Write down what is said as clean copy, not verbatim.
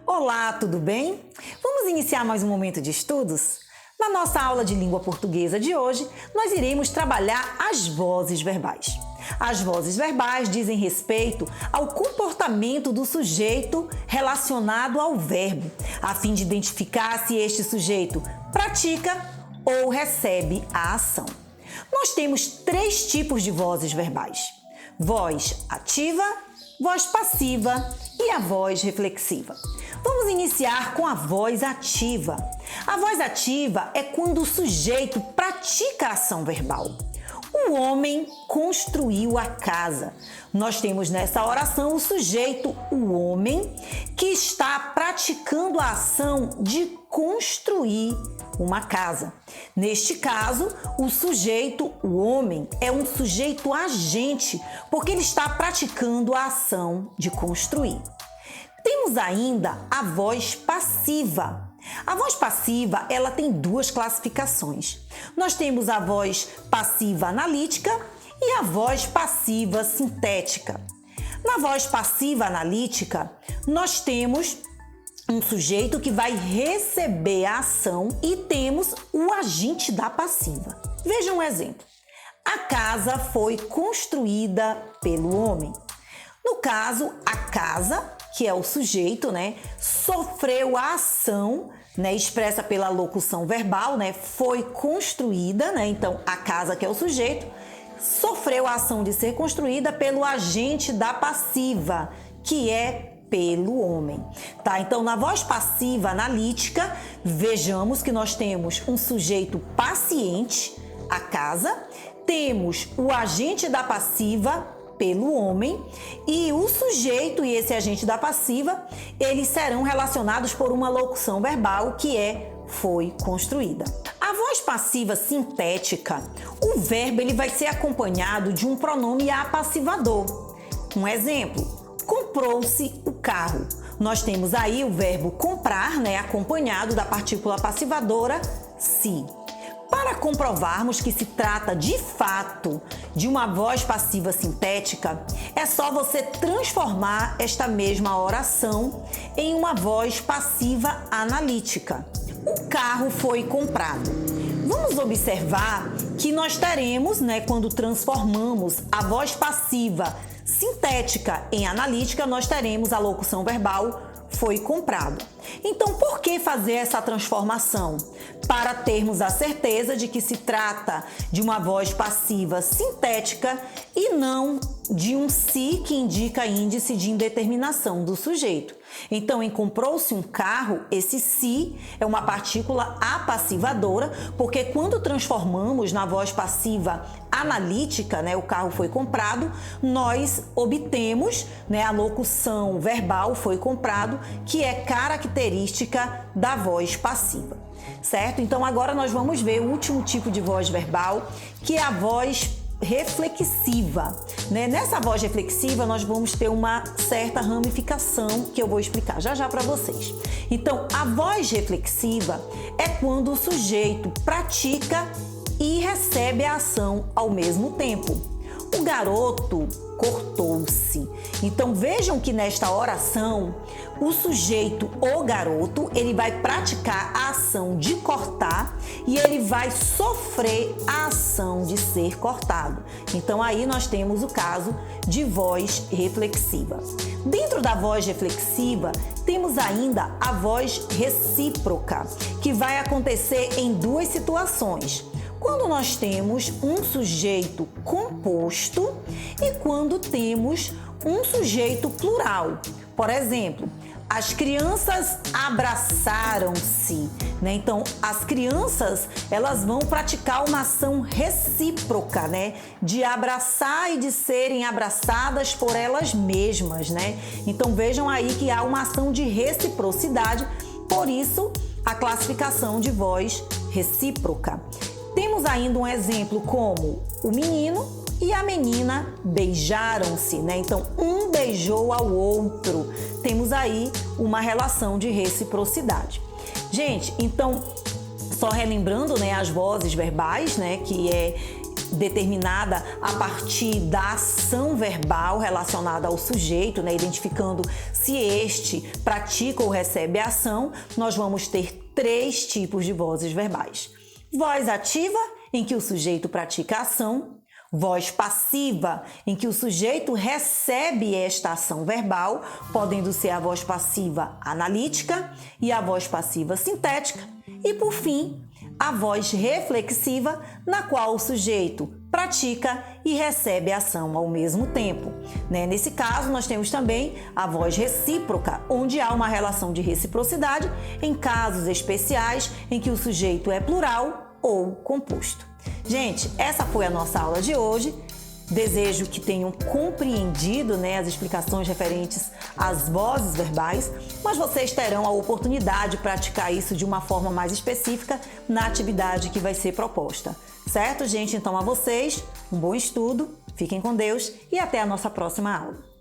Olá, tudo bem? Vamos iniciar mais um momento de estudos? Na nossa aula de língua portuguesa de hoje, nós iremos trabalhar as vozes verbais. As vozes verbais dizem respeito ao comportamento do sujeito relacionado ao verbo, a fim de identificar se este sujeito pratica ou recebe a ação. Nós temos 3 tipos de vozes verbais: voz ativa, voz passiva e a voz reflexiva. Vamos iniciar com a voz ativa. A voz ativa é quando o sujeito pratica a ação verbal. O homem construiu a casa. Nós temos nessa oração o sujeito, o homem, que está praticando a ação de construir uma casa. Neste caso, o sujeito, o homem, é um sujeito agente, porque ele está praticando a ação de construir. Temos ainda a voz passiva. A voz passiva, ela tem 2 classificações. Nós temos a voz passiva analítica e a voz passiva sintética. Na voz passiva analítica, nós temos um sujeito que vai receber a ação e temos o agente da passiva. Veja um exemplo. A casa foi construída pelo homem. No caso, a casa, que é o sujeito, sofreu a ação, expressa pela locução verbal, foi construída, então a casa, que é o sujeito, sofreu a ação de ser construída pelo agente da passiva, que é pelo homem, tá? Então, na voz passiva analítica, vejamos que nós temos um sujeito paciente, a casa, temos o agente da passiva pelo homem e o sujeito e esse agente da passiva, eles serão relacionados por uma locução verbal que foi construída. A voz passiva sintética, o verbo ele vai ser acompanhado de um pronome apassivador. Um exemplo: comprou-se o carro. Nós temos aí o verbo comprar, acompanhado da partícula passivadora se. Para comprovarmos que se trata de fato de uma voz passiva sintética, é só você transformar esta mesma oração em uma voz passiva analítica. O carro foi comprado. Vamos observar que nós teremos, quando transformamos a voz passiva sintética em analítica, nós teremos a locução verbal foi comprado. Então, por que fazer essa transformação? Para termos a certeza de que se trata de uma voz passiva sintética e não de um se que indica índice de indeterminação do sujeito. Então, em comprou-se um carro, esse se é uma partícula apassivadora, porque quando transformamos na voz passiva analítica, o carro foi comprado, nós obtemos a locução verbal foi comprado, que é característica da voz passiva, certo? Então, agora nós vamos ver o último tipo de voz verbal, que é a voz reflexiva. Nessa voz reflexiva, nós vamos ter uma certa ramificação que eu vou explicar já para vocês. Então, a voz reflexiva é quando o sujeito pratica e recebe a ação ao mesmo tempo. O garoto cortou-se. Então, vejam que nesta oração, o sujeito, o garoto, ele vai praticar a ação de cortar e ele vai sofrer a ação de ser cortado. Então, aí nós temos o caso de voz reflexiva. Dentro da voz reflexiva, temos ainda a voz recíproca, que vai acontecer em 2 situações. Quando nós temos um sujeito composto e quando temos um sujeito plural. Por exemplo, as crianças abraçaram-se, Então, as crianças, elas vão praticar uma ação recíproca, de abraçar e de serem abraçadas por elas mesmas, Então, vejam aí que há uma ação de reciprocidade, por isso, a classificação de voz recíproca. Temos ainda um exemplo como o menino e a menina beijaram-se, Então, um beijou ao outro. Temos aí uma relação de reciprocidade. Gente, então, só relembrando, as vozes verbais, que é determinada a partir da ação verbal relacionada ao sujeito, né? Identificando se este pratica ou recebe a ação, nós vamos ter 3 tipos de vozes verbais. Voz ativa, em que o sujeito pratica a ação. Voz passiva, em que o sujeito recebe esta ação verbal, podendo ser a voz passiva analítica e a voz passiva sintética. E, por fim, a voz reflexiva, na qual o sujeito pratica e recebe a ação ao mesmo tempo. Nesse caso, nós temos também a voz recíproca, onde há uma relação de reciprocidade em casos especiais em que o sujeito é plural ou composto. Gente, essa foi a nossa aula de hoje. Desejo que tenham compreendido, as explicações referentes às vozes verbais, mas vocês terão a oportunidade de praticar isso de uma forma mais específica na atividade que vai ser proposta. Certo, gente? Então, a vocês, um bom estudo, fiquem com Deus e até a nossa próxima aula.